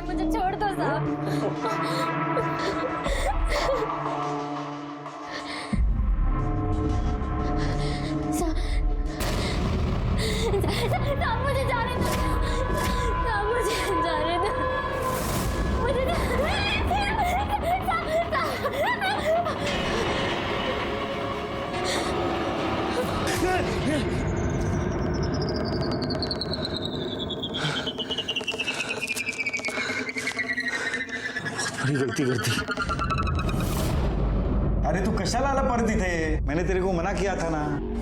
मुझे छोड़ दो साहब। साहब मुझे जाने दो, साहब मुझे जाने दो, मुझे बड़ी गलती कर दी। अरे तू कशाला आला परत इथे? मैंने तेरे को मना किया था ना।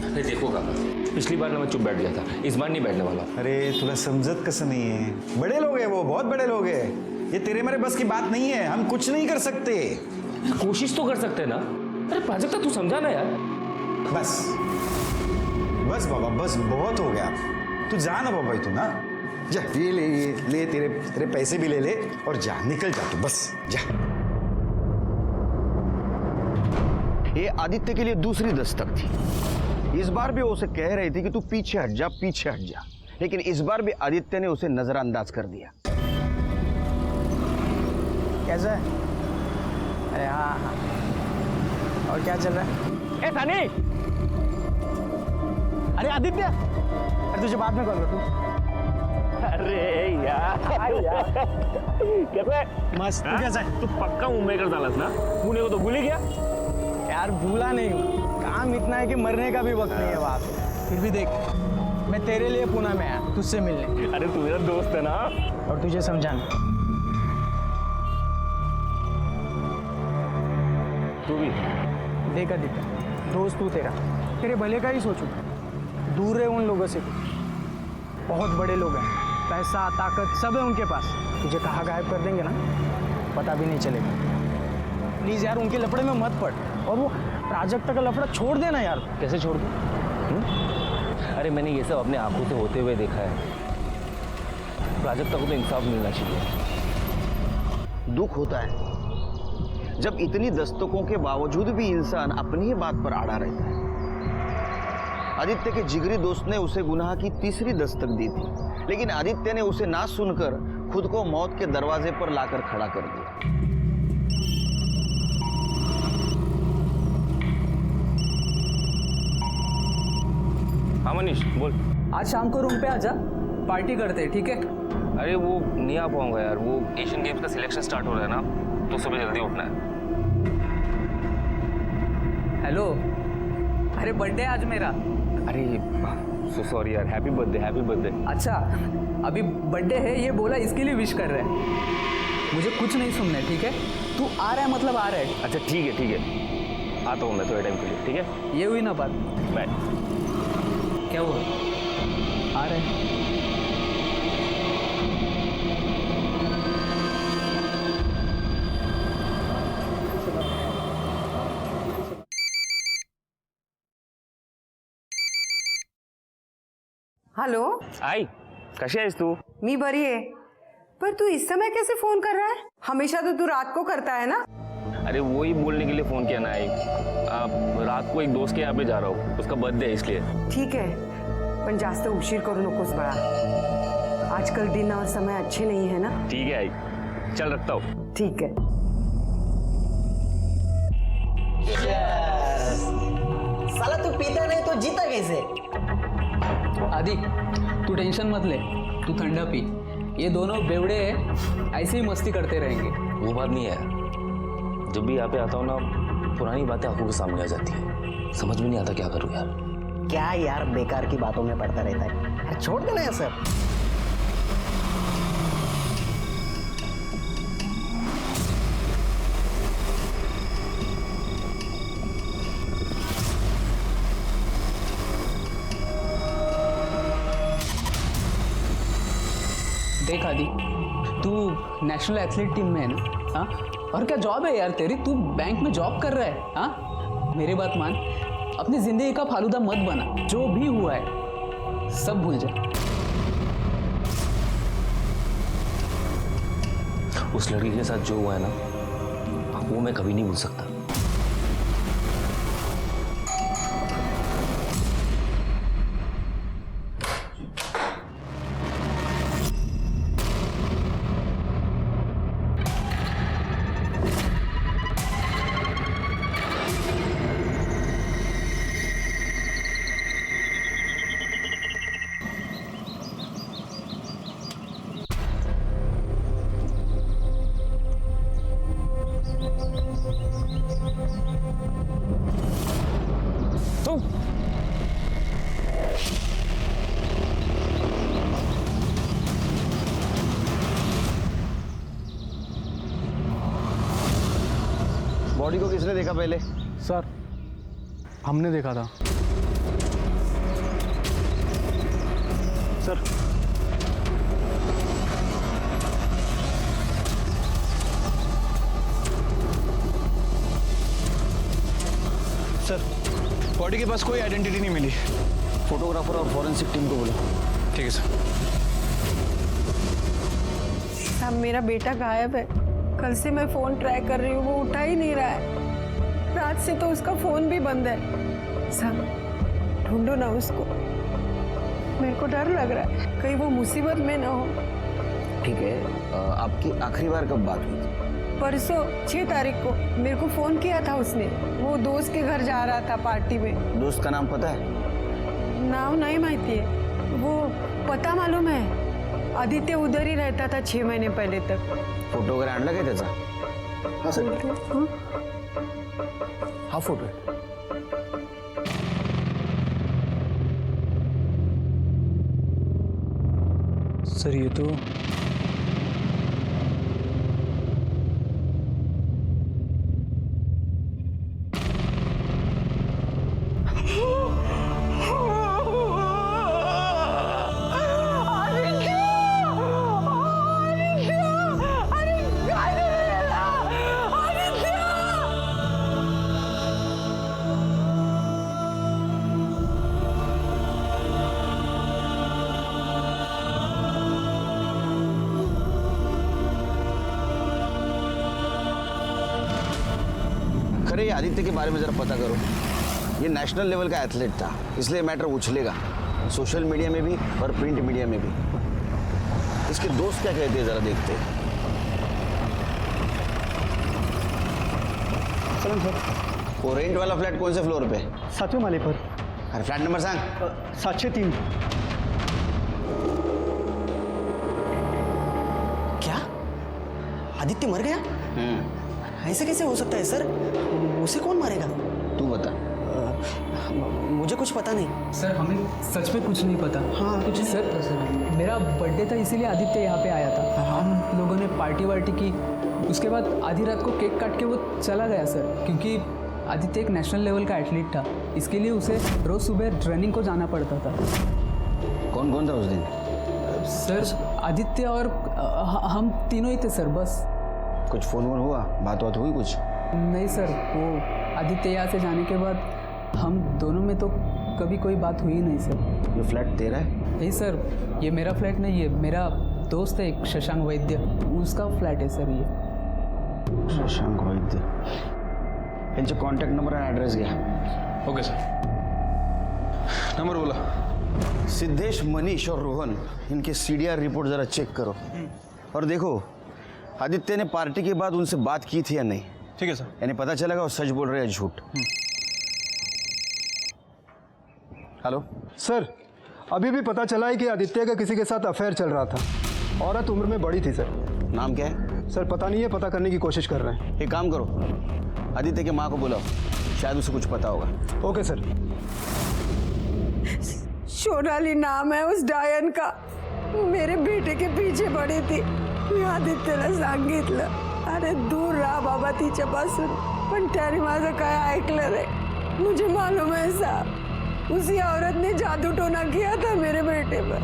अरे देखो काका, पिछली बार ना मैं चुप बैठ गया था, इस बार नहीं बैठने वाला। अरे तुला समझत कसं नहीं है? बड़े लोग हैं वो, बहुत बड़े लोग हैं। ये तेरे मेरे बस की बात नहीं है, हम कुछ नहीं कर सकते। कोशिश तो कर सकते हैं ना। अरे प्राजक्ता तू समझा ना यार। बस बस बाबा, बस बहुत हो गया। तू जा ना बाबा, तू ना जा, ये ले तेरे पैसे भी ले ले और जा, निकल जा तू, बस जा। ये आदित्य के लिए दूसरी दस्तक थी। इस बार भी वो उसे कह रही थी कि तू पीछे हट जा, पीछे हट जा, लेकिन इस बार भी आदित्य ने उसे नजरअंदाज कर दिया। कैसा है? अरे हाँ हाँ, और क्या चल रहा है? ए सनी! अरे आदित्य, अरे तुझे बाद में कॉल कर तू। अरे यार कैसे? मस्त। तू कैसा है? तू पक्का मुंबई कर डालस ना? पुणे को तो भूल ही गया। यार भूला नहीं हूँ, काम इतना है कि मरने का भी वक्त नहीं है वहाँ पे। फिर भी देख, मैं तेरे लिए पुणे में आया तुझसे मिलने। अरे तू मेरा दोस्त है ना। और तुझे समझाना। तू भी देख आदित्य, दोस्त तू तेरे भले का ही सोचू। दूर रहे उन लोगों से। बहुत बड़े लोग हैं, पैसा ताकत सब है उनके पास। तुझे कहाँ गायब कर देंगे ना, पता भी नहीं चलेगा। प्लीज यार उनके लफड़े में मत पड़। और वो प्राजक्ता का लफड़ा छोड़ देना यार। कैसे छोड़ दूं? अरे मैंने ये सब अपने आंखों से होते हुए देखा है। प्राजक्ता को तो इंसाफ मिलना चाहिए। दुख होता है जब इतनी दस्तकों के बावजूद भी इंसान अपनी ही बात पर अड़ा रहता है। आदित्य के जिगरी दोस्त ने उसे गुनाह की तीसरी दस्तक दी थी, लेकिन आदित्य ने उसे ना सुनकर खुद को मौत के दरवाजे पर लाकर खड़ा कर दिया। हाँ मनीष बोल। आज शाम को रूम पे आजा, पार्टी करते हैं, ठीक है? अरे वो नहीं आ पाऊंगा यार, वो एशियन गेम्स का सिलेक्शन स्टार्ट हो रहा है ना, तो सुबह जल्दी उठना है। हेलो, अरे बर्थडे आज मेरा। अरे सो सॉरी यार, हैप्पी बर्थडे, हैप्पी बर्थडे। अच्छा, अभी बर्थडे है ये बोला इसके लिए विश कर रहे हैं। मुझे कुछ नहीं सुनना है, ठीक है? तू आ रहा है मतलब आ रहा है। अच्छा ठीक है ठीक है, आता हूँ मैं थोड़े टाइम के लिए, ठीक है? ये हुई ना बात। बाय। क्या हुआ? आ रहे हैं। हॅलो, आई कशी आहेस तू? मी बरी आहे, पर तू इस समय कैसे फोन कर रहा है? हमेशा तो तू रात को करता है ना? अरे वो ही बोलने के लिए फोन किया ना आई। रात को एक दोस्त के यहाँ पे जा रहा हूँ, उसका बर्थडे है इसलिए। ठीक है, पण जास्त उशीर करू नकोस बाळा। आजकल दिन और समय अच्छे नहीं है ना? ठीक है आई, चल रखता हूँ। ठीक है। साला तू पीता नहीं तो जीता कैसे? आदि, तू टेंशन मत ले, तू ठंडा पी। ये दोनों बेवड़े हैं, ऐसे ही मस्ती करते रहेंगे। वो बात नहीं है, जब भी यहाँ पे आता हूँ ना, पुरानी बातें आंखों के सामने आ जाती है। समझ में नहीं आता क्या करूँ यार। क्या यार बेकार की बातों में पड़ता रहता है यार, छोड़ देना ये सब। देख आदि, तू नेशनल एथलीट टीम में है ना? हाँ, और क्या जॉब है यार तेरी? तू बैंक में जॉब कर रहा है। हाँ, मेरी बात मान, अपनी जिंदगी का फालूदा मत बना। जो भी हुआ है सब भूल जा। उस लड़की के साथ जो हुआ है ना, वो मैं कभी नहीं भूल सकता। बॉडी को किसने देखा पहले? सर हमने देखा था। सर सर बॉडी के पास कोई आइडेंटिटी नहीं मिली। फोटोग्राफर और फॉरेंसिक टीम को बोलो। ठीक है सर। साहब मेरा बेटा गायब है। कल से मैं फ़ोन ट्राई कर रही हूँ, वो उठा ही नहीं रहा है। रात से तो उसका फ़ोन भी बंद है। साहब ढूंढो ना उसको, मेरे को डर लग रहा है कहीं वो मुसीबत में ना हो। ठीक है, आपकी आखिरी बार कब बात हुई थी? परसों 6 तारीख को मेरे को फ़ोन किया था उसने। वो दोस्त के घर जा रहा था पार्टी में। दोस्त का नाम पता है? नाम नहीं माहिती है, वो पता मालूम है। आदित्य उधर ही रहता था 6 महीने पहले तक। फोटो वगैरह आणला काय त्याचा? हाँ सर, हाँ? हा फोटो है। सर ये तो खरे ये आदित्य के बारे में जरा पता करो। ये नेशनल लेवल का एथलीट था, इसलिए मैटर उछलेगा सोशल मीडिया में भी और प्रिंट मीडिया में भी। इसके दोस्त क्या कहते हैं जरा देखते हैं। वो रेंट वाला फ्लैट कौन से फ्लोर पे? 7वें माले पर। अरे फ्लैट नंबर सांग। 703। क्या आदित्य मर गया? ऐसे कैसे हो सकता है सर? उसे कौन मारेगा? तू बता। मुझे कुछ पता नहीं सर हमें सच में कुछ नहीं पता। हाँ, कुछ नहीं सर पता सर। मेरा बर्थडे था इसीलिए आदित्य यहाँ पे आया था। हम लोगों ने पार्टी वार्टी की, उसके बाद आधी रात को केक काट के वो चला गया सर। क्योंकि आदित्य एक नेशनल लेवल का एथलीट था, इसके लिए उसे रोज़ सुबह रनिंग को जाना पड़ता था। कौन कौन था उस दिन? सर आदित्य और हम तीनों ही थे सर, बस। कुछ फोन वोन हुआ, बात बात हुई कुछ? नहीं सर, वो आदित्य यहाँ से जाने के बाद हम दोनों में तो कभी कोई बात हुई नहीं सर। ये फ्लैट तेरा है? नहीं सर, ये मेरा फ्लैट नहीं है, मेरा दोस्त है एक शशांक वैद्य, उसका फ्लैट है सर ये। शशांक वैद्य। इनसे कॉन्टैक्ट नंबर और एड्रेस घ्या। ओके सर, नंबर बोला। सिद्धेश, मनीष और रोहन, इनके CDR रिपोर्ट जरा चेक करो और देखो आदित्य ने पार्टी के बाद उनसे बात की थी या नहीं। ठीक है सर। यानी पता चलेगा वो सच बोल रहे हैं या झूठ। हेलो सर, अभी भी पता चला है कि आदित्य का किसी के साथ अफेयर चल रहा था। औरत उम्र में बड़ी थी सर। नाम क्या है? सर पता नहीं है, पता करने की कोशिश कर रहे हैं। एक काम करो, आदित्य की माँ को बुलाओ, शायद उसे कुछ पता होगा। Okay sir. सोनाली नाम है उस डायन का। मेरे बेटे के पीछे पड़ी थी। मी आदित्यला सांगितलं, अरे दूर रहा बाबा तिच्यापासून, पण त्याने माझं काय ऐकलं नाही। मुझे मालूम है साहब, उसी औरत ने जादू टोना किया था मेरे बेटे पर।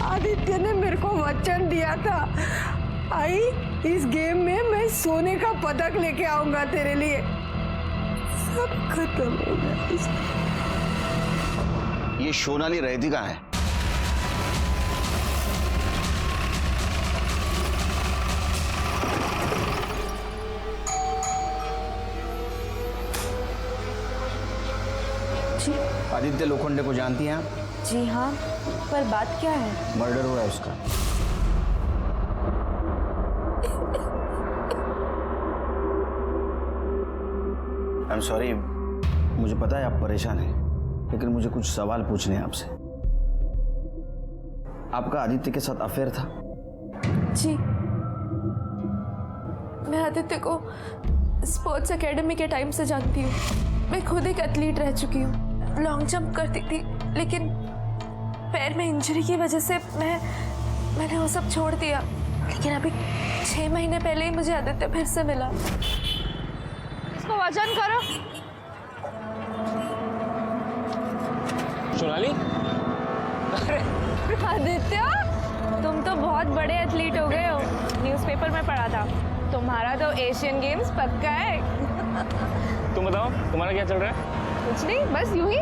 आदित्य ने मेरे को वचन दिया था, आई इस गेम में मैं सोने का पदक लेके आऊंगा तेरे लिए। सब खत्म हो गया। ये सोनाली रहती कहाँ है? जी आदित्य लोखंडे को जानती हैं आप? जी हाँ, पर बात क्या है? मर्डर हुआ है उसका। आई एम सॉरी, मुझे पता है आप परेशान हैं, लेकिन मुझे कुछ सवाल पूछने हैं आपसे। आपका आदित्य के साथ अफेयर था? जी, मैं आदित्य को स्पोर्ट्स एकेडमी के टाइम से जानती हूँ। मैं खुद एक एथलीट रह चुकी हूँ। लॉन्ग जंप करती थी, लेकिन पैर में इंजरी की वजह से मैंने वो सब छोड़ दिया। लेकिन अभी 6 महीने पहले ही मुझे आदित्य फिर से मिला। इसको वजन करो। सोनाली, आदित्य, तुम तो बहुत बड़े एथलीट हो गए हो। न्यूज़पेपर में पढ़ा था तुम्हारा तो एशियन गेम्स पक्का है। तुम बताओ तुम्हारा क्या चल रहा है? कुछ नहीं, बस यूं ही।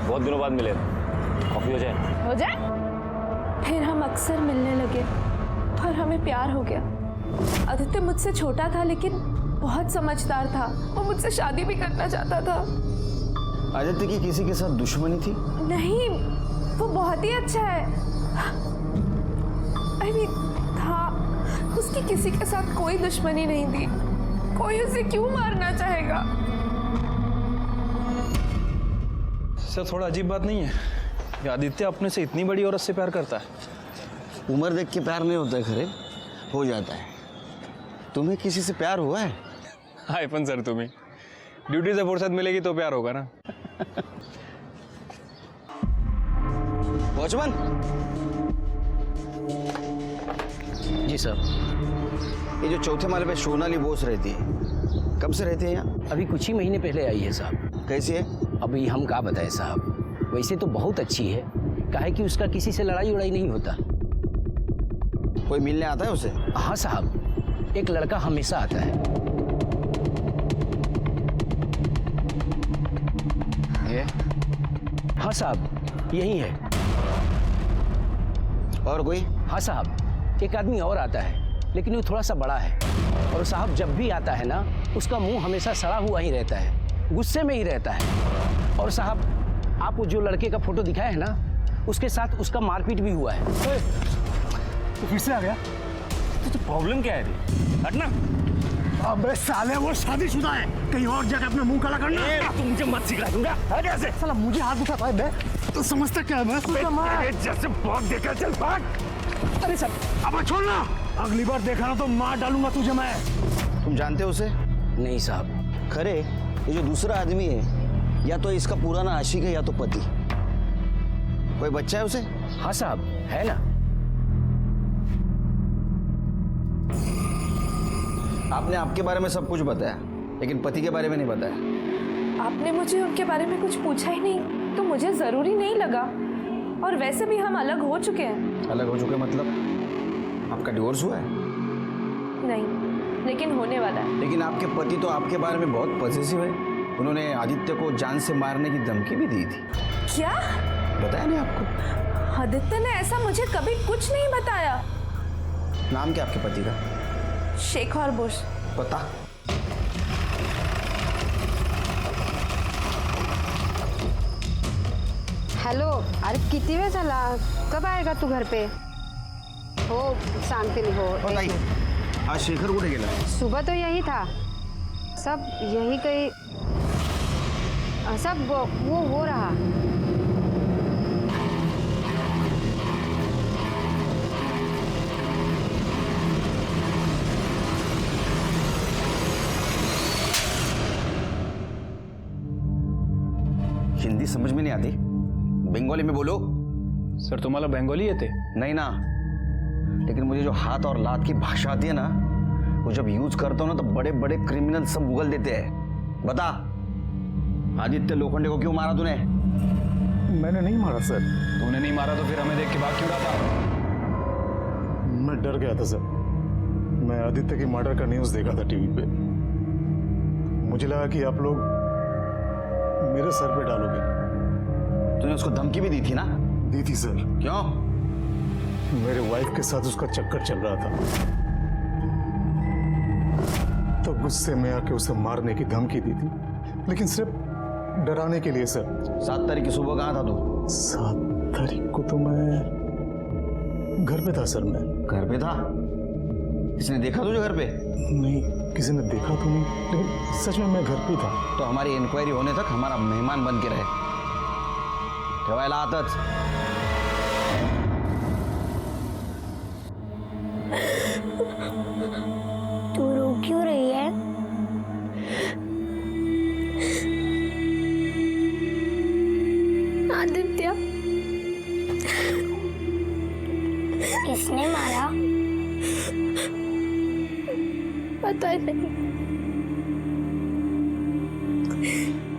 बहुत दिनों बाद मिले, कॉफी हो जाए? हो जाए। फिर हम अक्सर मिलने लगे और हमें प्यार हो गया। आदित्य मुझसे छोटा था लेकिन बहुत समझदार था। वो मुझसे शादी भी करना चाहता था। आदित्य की किसी के साथ दुश्मनी थी? नहीं, वो बहुत ही अच्छा है। I mean, था। उसकी किसी के साथ कोई दुश्मनी नहीं थी। कोई उसे क्यों मारना चाहेगा? सर थोड़ा अजीब बात नहीं है कि आदित्य अपने से इतनी बड़ी औरत से प्यार करता है? उम्र देख के प्यार नहीं होता है खरे, हो जाता है। तुम्हें किसी से प्यार हुआ है? हाय पण सर, तुम्हें ड्यूटी से फुर्सत मिलेगी तो प्यार होगा ना। वॉचमैन जी सर। ये जो चौथे माले पे सोनाली बोस रहती है, कब से रहती है यहाँ? अभी कुछ ही महीने पहले आई है साहब। कैसी है? अभी हम क्या बताएं साहब, वैसे तो बहुत अच्छी है। काहे कि उसका किसी से लड़ाई उड़ाई नहीं होता। कोई मिलने आता है उसे? हाँ साहब, एक लड़का हमेशा आता है। ये? हाँ साहब, यही है। और कोई? हाँ साहब, एक आदमी और आता है, लेकिन वो थोड़ा सा बड़ा है। और साहब जब भी आता है ना, उसका मुंह हमेशा सड़ा हुआ ही रहता है, गुस्से में ही रहता है। और साहब आप जो लड़के का फोटो दिखाया है ना, उसके साथ उसका मारपीट भी हुआ है। तो फिर से आ गया? तो प्रॉब्लम क्या है? हटना। अबे साले, वो शादीशुदा है, कहीं और जाकर अपना मुंह काला करना। तुम मुझे मत सिखा दूंगा। हट यहाँ से। साला मुझे हाथ उठाता है बे, तो समझता क्या है मैं? तेरे जैसे बहुत देखा, चल भाग। अरे सर, अब छोड़ना, अगली बार देखा ना तो मार डालूंगा तुझे मैं। तुम जानते हो उसे? नहीं साहब। खरे ये जो दूसरा आदमी है, या तो इसका पुराना आशिक है या तो पति। कोई बच्चा है उसे? हाँ साहब, है ना। आपने आपके बारे में सब कुछ बताया, लेकिन पति के बारे में नहीं बताया। आपने मुझे उनके बारे में कुछ पूछा ही नहीं, तो मुझे जरूरी नहीं लगा। और वैसे भी हम अलग हो चुके हैं। अलग हो चुके मतलब? आपका डिवोर्स हुआ है? नहीं, लेकिन होने वाला है। लेकिन आपके पति तो आपके बारे में बहुत पॉजिटिव है। उन्होंने आदित्य को जान से मारने की धमकी भी दी थी। क्या? बताया नहीं आपको? आदित्य ने ऐसा मुझे कभी कुछ नहीं बताया। नाम क्या आपके पति का? शेखर बुश। पता? हॅलो, अरे किती वेळ झाला? कब आएगा तू घर पे? हो सांगते मी। हो नहीं, आज शेखर कुठे गेला? सुबह तो यही था, सब यही कहीं सब वो हो रहा। हिंदी समझ में नहीं आती, बंगाली में बोलो। सर तुम्हाला बंगाली येते? नहीं ना, लेकिन मुझे जो हाथ और लात की भाषा आती है ना, वो जब यूज करता हूँ ना, तो बड़े बड़े क्रिमिनल सब उगल देते हैं। बता, आदित्य लोखंडे को क्यों मारा तूने? मैंने नहीं मारा सर। तूने नहीं मारा तो फिर हमें देख के भाग क्यों रहा था? मैं डर गया था सर। मैं आदित्य की मर्डर का न्यूज़ देखा था टीवी पे। मुझे लगा कि आप लोग मेरे सर पे डालोगे। तूने उसको धमकी भी दी थी ना? दी थी सर। क्यों? मेरे वाइफ के साथ उसका चक्कर चल रहा था, तो गुस्से में आके उसे मारने की धमकी दी थी, लेकिन सिर्फ डराने के लिए सर। 7 तारीख की सुबह कहाँ था तू? 7 तारीख को तो मैं घर पे था सर। मैं घर पे था? किसने देखा तुझे घर पे? नहीं, किसी ने देखा तो नहीं, लेकिन सच में मैं घर पे था। तो हमारी इंक्वायरी होने तक हमारा मेहमान बन के रहे। ठेवायला आताच। तू रो क्यों रही है? पता नहीं।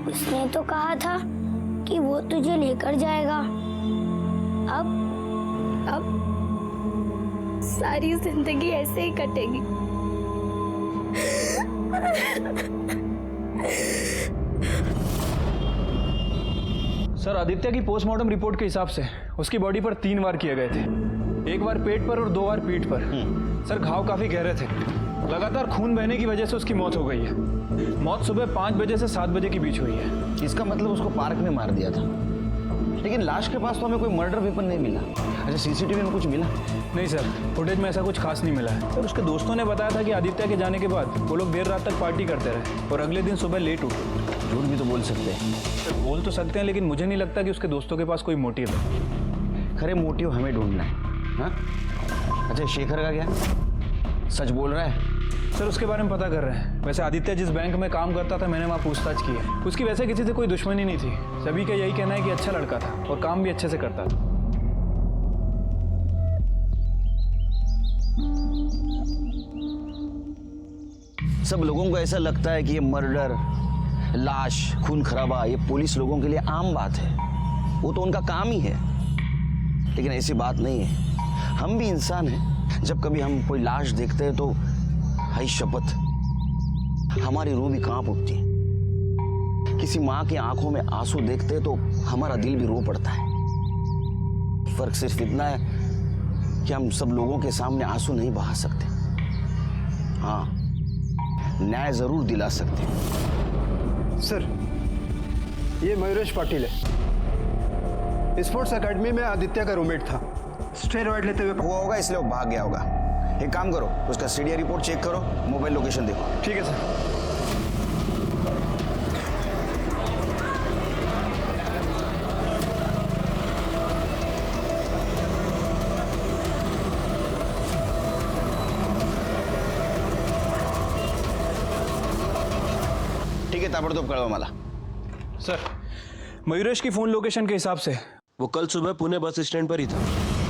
उसने तो कहा था कि वो तुझे लेकर जाएगा। अब सारी जिंदगी ऐसे ही कटेगी। सर, आदित्य की पोस्टमार्टम रिपोर्ट के हिसाब से उसकी बॉडी पर 3 वार किए गए थे। 1 बार पेट पर और 2 बार पीठ पर। सर, घाव काफी गहरे थे। लगातार खून बहने की वजह से उसकी मौत हो गई है। मौत सुबह 5 बजे से 7 बजे के बीच हुई है। इसका मतलब उसको पार्क में मार दिया था, लेकिन लाश के पास तो हमें कोई मर्डर वेपन नहीं मिला। अच्छा, सीसीटीवी में कुछ मिला? नहीं सर, फुटेज में ऐसा कुछ खास नहीं मिला है। सर, उसके दोस्तों ने बताया था कि आदित्य के जाने के बाद वो लोग देर रात तक पार्टी करते रहे और अगले दिन सुबह लेट उठे। झूठ भी तो बोल सकते हैं। सर, बोल तो सकते हैं, लेकिन मुझे नहीं लगता कि उसके दोस्तों के पास कोई मोटिव है। खरे मोटिव हमें ढूंढना है। हाँ? अच्छा, शेखर का क्या? सच बोल रहा है? सर, उसके बारे में पता कर रहे हैं। वैसे आदित्य जिस बैंक में काम करता था, मैंने वहाँ पूछताछ की है। उसकी वैसे किसी से कोई दुश्मनी नहीं थी। सभी का यही कहना है कि अच्छा लड़का था और काम भी अच्छे से करता था। सब लोगों को ऐसा लगता है कि ये मर्डर, लाश, खून खराबा ये पुलिस लोगों के लिए आम बात है। वो तो उनका काम ही है, लेकिन ऐसी बात नहीं है। हम भी इंसान हैं। जब कभी हम कोई लाश देखते हैं तो हाय शपथ, हमारी रूह भी कांप उठती है। किसी माँ की आंखों में आंसू देखते हैं तो हमारा दिल भी रो पड़ता है। फर्क सिर्फ इतना है कि हम सब लोगों के सामने आंसू नहीं बहा सकते। हाँ, न्याय जरूर दिला सकते हैं। सर, ये मयूरेश पाटिल है। स्पोर्ट्स एकेडमी में आदित्य का रूममेट था। स्टेरॉइड लेते हुए हुआ होगा, इसलिए वो भाग गया होगा। एक काम करो, उसका सीडीआर रिपोर्ट चेक करो, मोबाइल लोकेशन देखो। ठीक है सर। ठीक है, ताबड़तोब कळवा मला। सर, मयूरेश की फोन लोकेशन के हिसाब से वो कल सुबह पुणे बस स्टैंड पर ही था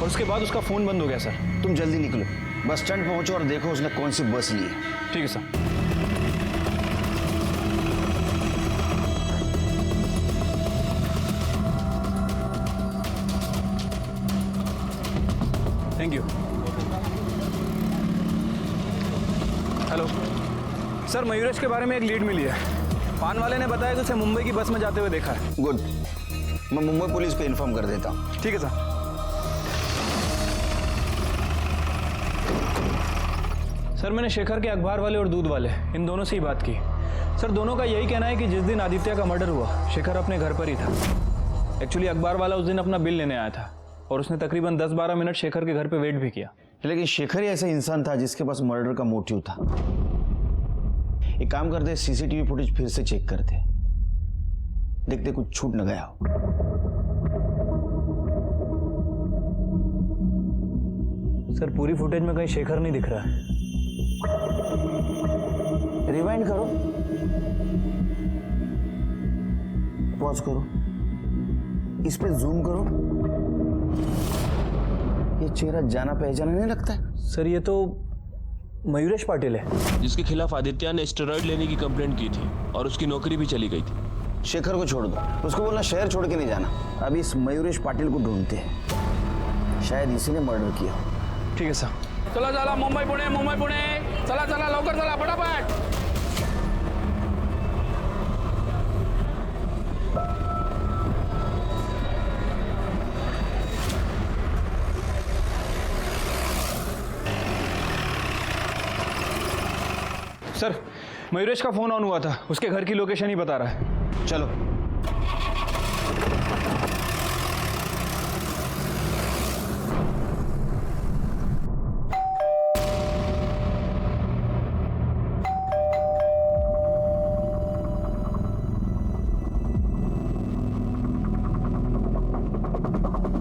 और उसके बाद उसका फोन बंद हो गया। सर, तुम जल्दी निकलो, बस स्टैंड पहुंचो और देखो उसने कौन सी बस ली है। ठीक है sir. Thank you. Hello sir, Mayuresh के बारे में एक लीड मिली है। पान वाले ने बताया कि उसे मुंबई की बस में जाते हुए देखा है। गुड, मैं मुंबई पुलिस को इन्फॉर्म कर देता हूँ। ठीक है सर। सर, मैंने शेखर के अखबार वाले और दूध वाले इन दोनों से ही बात की। सर, दोनों का यही कहना है कि जिस दिन आदित्य का मर्डर हुआ, शेखर अपने घर पर ही था। एक्चुअली अखबार वाला उस दिन अपना बिल लेने आया था और उसने तकरीबन 10-12 मिनट शेखर के घर पे वेट भी किया। लेकिन शेखर ही ऐसा इंसान था जिसके पास मर्डर का मोटिव था। एक काम करते, सीसीटीवी फुटेज फिर से चेक करते, देखते कुछ छूट न गया हो। सर, पूरी फुटेज में कहीं शेखर नहीं दिख रहा है। रिवाइंड करो, पॉज करो, इस पे जूम करो। ये चेहरा जाना पहचाना नहीं लगता है? सर, ये तो मयूरेश पाटिल है, जिसके खिलाफ आदित्य ने स्टेरॉइड लेने की कंप्लेंट की थी और उसकी नौकरी भी चली गई थी। शेखर को छोड़ दो, उसको बोलना शहर छोड़ के नहीं जाना। अभी इस मयूरेश पाटिल को ढूंढते हैं, शायद इसी ने मर्डर किया। ठीक है सर। चला चला, मुंबई पुणे, चला चला, लवकर चला, फटाफट। सर, मयूरेश का फोन ऑन हुआ था, उसके घर की लोकेशन ही बता रहा है। चलो।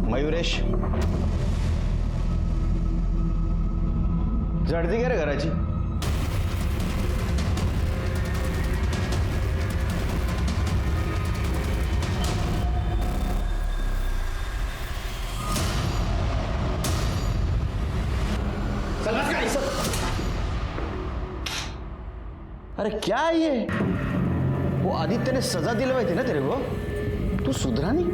मयूरेश, झडती काय रे घराची? अरे क्या है ये? वो आदित्य ने सजा दिलवाई थी ना तेरे को, तू सुधरा नहीं?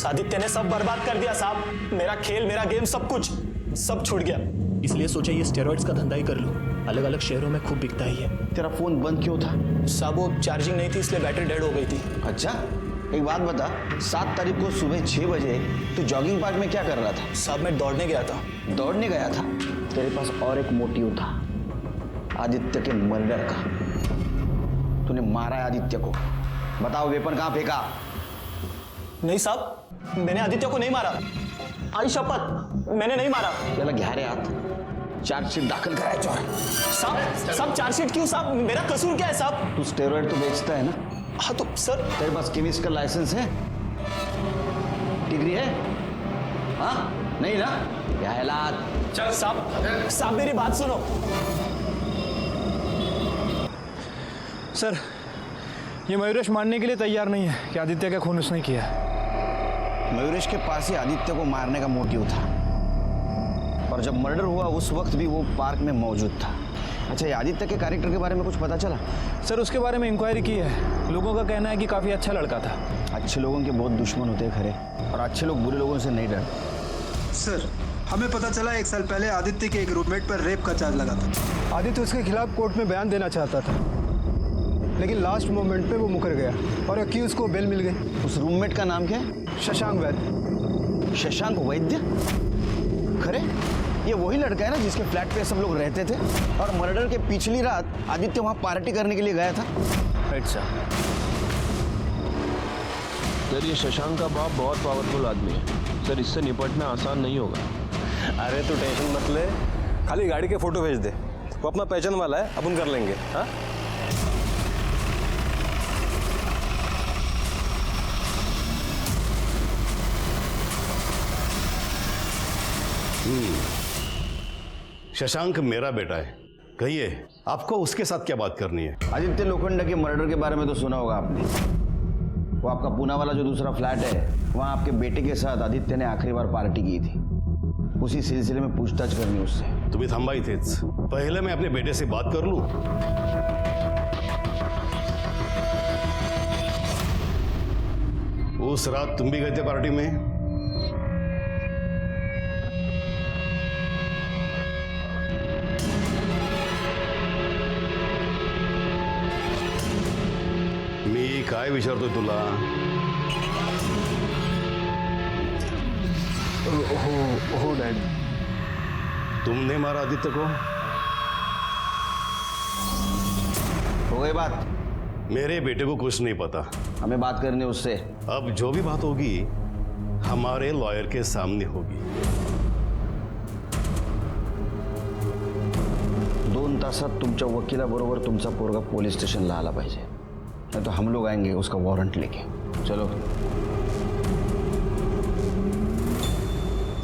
आदित्य ने सब बर्बाद कर दिया साहब, मेरा खेल, मेरा गेम, सब कुछ सब छूट गया। इसलिए सोचा ये स्टेरॉइड्स का धंधा ही कर लूं, अलग अलग शहरों में खूब बिकता ही है। तेरा फोन बंद क्यों था? साहब वो चार्जिंग नहीं थी, इसलिए बैटरी डेड हो गई थी। अच्छा, एक बात बता, 7 तारीख को सुबह 6 बजे तू जॉगिंग पार्क में क्या कर रहा था? साहब मैं दौड़ने गया था। दौड़ने गया था? तेरे पास और एक मोटिव था, आदित्य के मर्डर का। तूने मारा है आदित्य को, बताओ वेपन कहाँ फेंका? नहीं साहब, मैंने आदित्य को नहीं मारा, आई शपथ मैंने नहीं मारा। चला घ्या रे हाथ, चार्जशीट दाखल करायचो। साहब चार्जशीट क्यों साहब, मेरा कसूर क्या है साहब? तू स्टेरॉइड तो बेचता है ना? हाँ तो सर। तेरे पास केमिस्ट का लाइसेंस है, डिग्री है? हाँ नहीं ना? क्या है लात? साहब मेरी बात सुनो। सर ये मयूरेश मानने के लिए तैयार नहीं है कि आदित्य का खून उसने किया। मयूरेश के पास ही आदित्य को मारने का मोटिव था, और जब मर्डर हुआ उस वक्त भी वो पार्क में मौजूद था। अच्छा, ये आदित्य के कैरेक्टर के बारे में कुछ पता चला? सर उसके बारे में इंक्वायरी की है, लोगों का कहना है कि काफ़ी अच्छा लड़का था। अच्छे लोगों के बहुत दुश्मन होते हैं खरे, और अच्छे लोग बुरे लोगों से नहीं डरते। सर हमें पता चला 1 साल पहले आदित्य के एक रूममेट पर रेप का चार्ज लगा था। आदित्य उसके खिलाफ कोर्ट में बयान देना चाहता था, लेकिन लास्ट मोमेंट पे वो मुकर गया और अक्यूज को बेल मिल गई। उस रूममेट का नाम क्या है? शशांक वैद्य। शशांक वैद्य? खरे ये वही लड़का है ना जिसके फ्लैट पे सब लोग रहते थे, और मर्डर के पिछली रात आदित्य वहां पार्टी करने के लिए गया था। Right sir. सर ये शशांक का बाप बहुत पावरफुल आदमी है सर, इससे निपटना आसान नहीं होगा। अरे तू टेंशन मत ले, खाली गाड़ी के फोटो भेज दे, वो अपना पहचान वाला है, अपन कर लेंगे। हाँ शशांक मेरा बेटा है, कहिए आपको उसके साथ क्या बात करनी है? आदित्य लोखंडा के मर्डर के बारे में तो सुना होगा आपने। वो आपका पूना वाला जो दूसरा फ्लैट है, वहां आपके बेटे के साथ आदित्य ने आखिरी बार पार्टी की थी। उसी सिलसिले में पूछताछ करनी उससे। तुम्ही थांबा इथेच, पहले मैं अपने बेटे से बात कर लूं। उस रात तुम भी गए थे पार्टी में? मी काय विचारतोय तुला? हो डैडी। तुमने मारा आदित्य को? हो गई बात? मेरे बेटे को कुछ नहीं पता, हमें बात करनी उससे। अब जो भी बात होगी हमारे लॉयर के सामने होगी। 2 तासात तुमच्या वकिलाबरोबर तुमचा पोरगा पोलीस स्टेशनला आला पाहिजे, नहीं तो हम लोग आएंगे उसका वारंट लेके। चलो।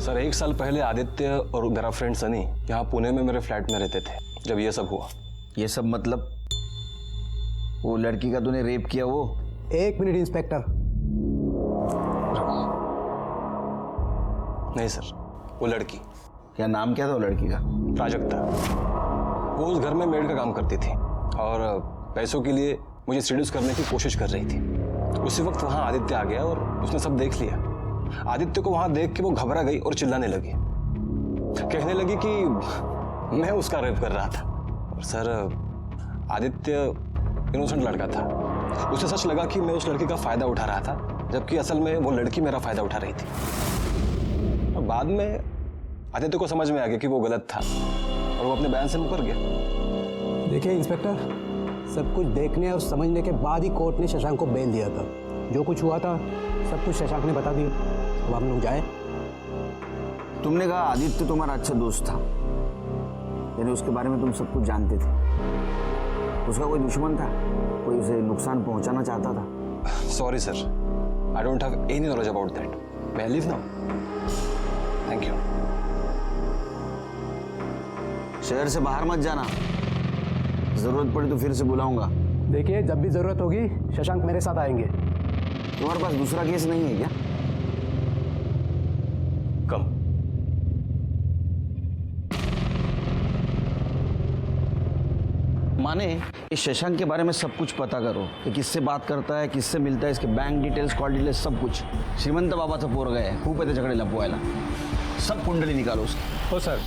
सर 1 साल पहले आदित्य और मेरा फ्रेंड सनी यहाँ पुणे में मेरे फ्लैट में रहते थे जब ये सब हुआ। ये सब मतलब? वो लड़की का तूने रेप किया वो? 1 मिनट इंस्पेक्टर। नहीं सर, वो लड़की। क्या नाम क्या था वो लड़की का? प्राजक्ता। वो उस घर में मेड का काम करती थी और पैसों के लिए मुझे सीड्यूस करने की कोशिश कर रही थी। उसी वक्त वहाँ आदित्य आ गया और उसने सब देख लिया। आदित्य को वहाँ देख के वो घबरा गई और चिल्लाने लगी, कहने लगी कि मैं उसका रेप कर रहा था। और सर आदित्य इनोसेंट लड़का था, उसे सच लगा कि मैं उस लड़की का फायदा उठा रहा था, जबकि असल में वो लड़की मेरा फायदा उठा रही थी। और बाद में आदित्य को समझ में आ गया कि वो गलत था और वो अपने बयान से मुकर गया। देखिए इंस्पेक्टर, सब कुछ देखने और समझने के बाद ही कोर्ट ने शशांक को बेल दिया था। जो कुछ हुआ था सब कुछ शशांक ने बता दिया। अब हम लोग जाए। तुमने कहा आदित्य तुम्हारा अच्छा दोस्त था, यानी उसके बारे में तुम सब कुछ जानते थे। उसका कोई दुश्मन था, कोई उसे नुकसान पहुंचाना चाहता था? Sorry sir, I don't have any knowledge about that. मैं लीव नाउ। Thank you. शहर से बाहर मत जाना, जरूरत पड़ी तो फिर से बुलाऊंगा। देखिए जब भी जरूरत होगी शशांक मेरे साथ आएंगे। तुम्हारे पास दूसरा केस नहीं है क्या? कम। माने इस शशांक के बारे में सब कुछ पता करो कि किससे बात करता है, किससे मिलता है, इसके बैंक डिटेल्स, कॉल डिटेल्स, सब कुछ. श्रीमंत बाबाचं पोरग आहे, खूप आहे त्याच्याकडे लपवायला. सब कुंडली निकालो उसकी. हो सर.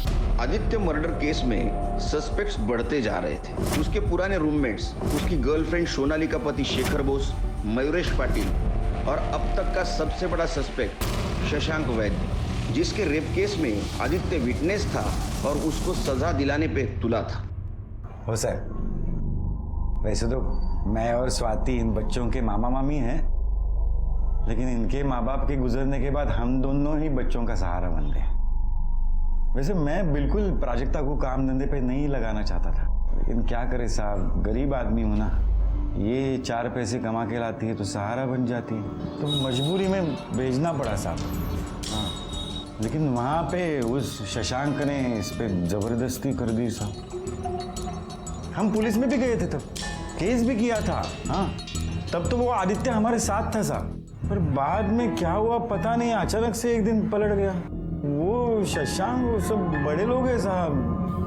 आदित्य मर्डर केस में सस्पेक्ट्स बढ़ते जा रहे थे. उसके पुराने रूममेट्स, उसकी गर्लफ्रेंड सोनाली का पति शेखर बोस, मयूरेश पाटिल और अब तक का सबसे बड़ा सस्पेक्ट शशांक वैद्य, जिसके रेप केस में आदित्य विटनेस था और उसको सजा दिलाने पे तुला था. हो सर, वैसे तो मैं और स्वाति इन बच्चों के मामा मामी हैं, लेकिन इनके माँ बाप के गुजरने के बाद हम दोनों ही बच्चों का सहारा बन गए. वैसे मैं बिल्कुल प्राजक्ता को काम धंधे पे नहीं लगाना चाहता था, लेकिन क्या करे साहब, गरीब आदमी हूं ना. ये 4 पैसे कमा के लाती है तो सहारा बन जाती है, तो मजबूरी में भेजना पड़ा साहब. हाँ, लेकिन वहाँ पे उस शशांक ने इस पे जबरदस्ती कर दी साहब. हम पुलिस में भी गए थे, तब केस भी किया था. हाँ, तब तो वो आदित्य हमारे साथ था साहब, पर बाद में क्या हुआ पता नहीं, अचानक से एक दिन पलट गया. वो शशांक, वो सब बड़े लोग हैं साहब,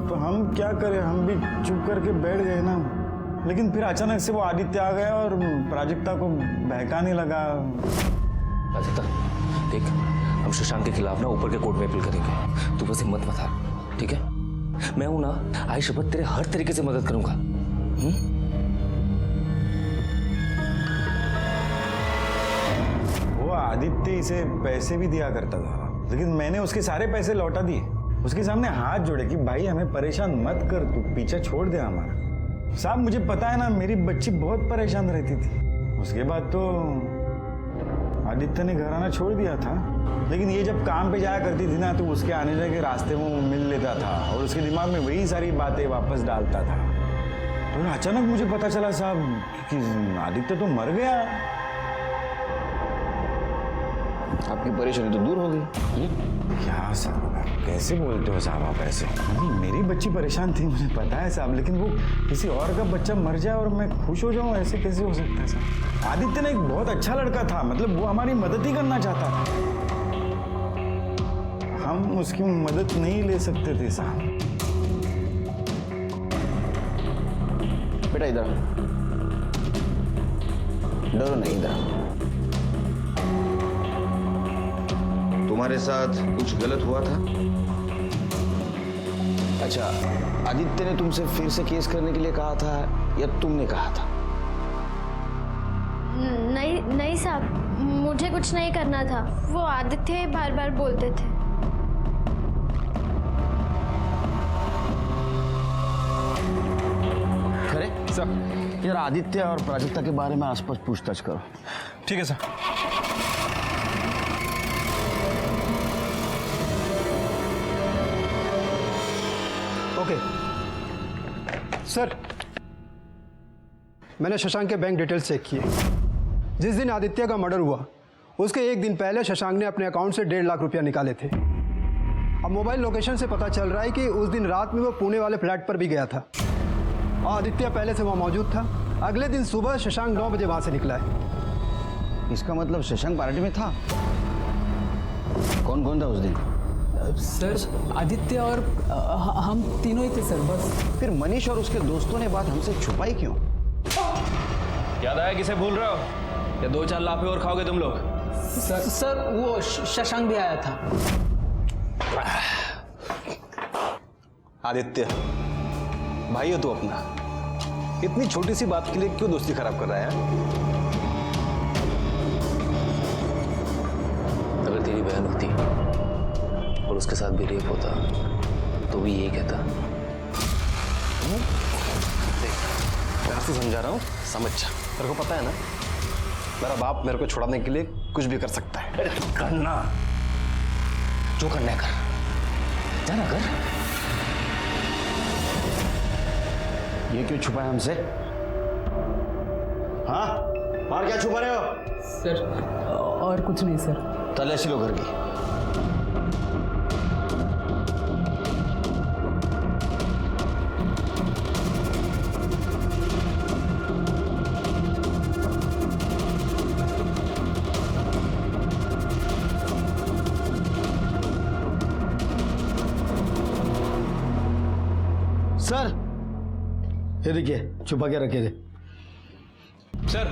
तो हम क्या करें, हम भी चुप करके बैठ गए ना. लेकिन फिर अचानक से वो आदित्य आ गया और प्राजक्ता को बहकाने लगा. प्राजक्ता देख, हम शशांक के खिलाफ ना ऊपर के कोर्ट में अपील करेंगे. तू बस हिम्मत मत हार, ठीक है? मैं हूं ना, आई शपथ तेरे हर तरीके से मदद करूंगा. वो आदित्य इसे पैसे भी दिया करता था, लेकिन मैंने उसके सारे पैसे लौटा दिए. उसके सामने हाथ जोड़े कि भाई हमें परेशान मत कर, तू पीछे छोड़ दे हमारा. साहब मुझे पता है ना, मेरी बच्ची बहुत परेशान रहती थी. उसके बाद तो आदित्य ने घर आना छोड़ दिया था, लेकिन ये जब काम पे जाया करती थी ना, तो उसके आने जाने के रास्ते में वो मिल लेता था और उसके दिमाग में वही सारी बातें वापस डालता था. तो अचानक मुझे पता चला साहब कि आदित्य तो मर गया. आपकी परेशानी तो दूर हो गई. क्या साहब, कैसे बोलते हो साहब आप ऐसे? मेरी बच्ची परेशान थी, मुझे पता है साहब, लेकिन वो किसी और का बच्चा मर जाए और मैं खुश हो जाऊं, ऐसे कैसे हो सकता है साहब? आदित्य ने एक बहुत अच्छा लड़का था, मतलब वो हमारी मदद ही करना चाहता था. हम उसकी मदद नहीं ले सकते थे साहब. बेटा इधर डरो नहीं, इधर. तुम्हारे साथ कुछ गलत हुआ था? अच्छा, आदित्य ने तुमसे फिर से केस करने के लिए कहा था या तुमने कहा था? नहीं साहब, मुझे कुछ नहीं करना था. वो आदित्य बार बार बोलते थे. खरे सर, यार आदित्य और प्राजक्ता के बारे में आसपास पूछताछ करो. ठीक है सर. ओके सर, मैंने शशांक के बैंक डिटेल्स चेक किए. जिस दिन आदित्य का मर्डर हुआ उसके एक दिन पहले शशांक ने अपने अकाउंट से 1.5 लाख रुपया निकाले थे. अब मोबाइल लोकेशन से पता चल रहा है कि उस दिन रात में वो पुणे वाले फ्लैट पर भी गया था. आदित्य पहले से वहाँ मौजूद था. अगले दिन सुबह शशांक 9 बजे वहाँ से निकला है. इसका मतलब शशांक पार्टी में था. कौन कौन था उस दिन? सर आदित्य और हम तीनों ही थे सर, बस. फिर मनीष और उसके दोस्तों ने बात हमसे छुपाई क्यों? याद आया किसे भूल रहे हो, या 2-4 लाफे और खाओगे तुम लोग? सर वो शशांक भी आया था. आदित्य भाई हो तू अपना, इतनी छोटी सी बात के लिए क्यों दोस्ती खराब कर रहा है? अगर तेरी बहन होती और उसके साथ भी रेप होता तो भी यही कहता. मैं आपसे समझा रहा हूँ, समझ जा. तेरे को पता है ना, मेरा बाप मेरे को छुड़ाने के लिए कुछ भी कर सकता है. करना जो करना है कर, जाना कर. ये क्यों छुपाया हमसे? हाँ, और क्या छुपा रहे हो? सर और कुछ नहीं सर. तलाशी लो घर की. सर, ये देखिए छुपा के रखे थे। सर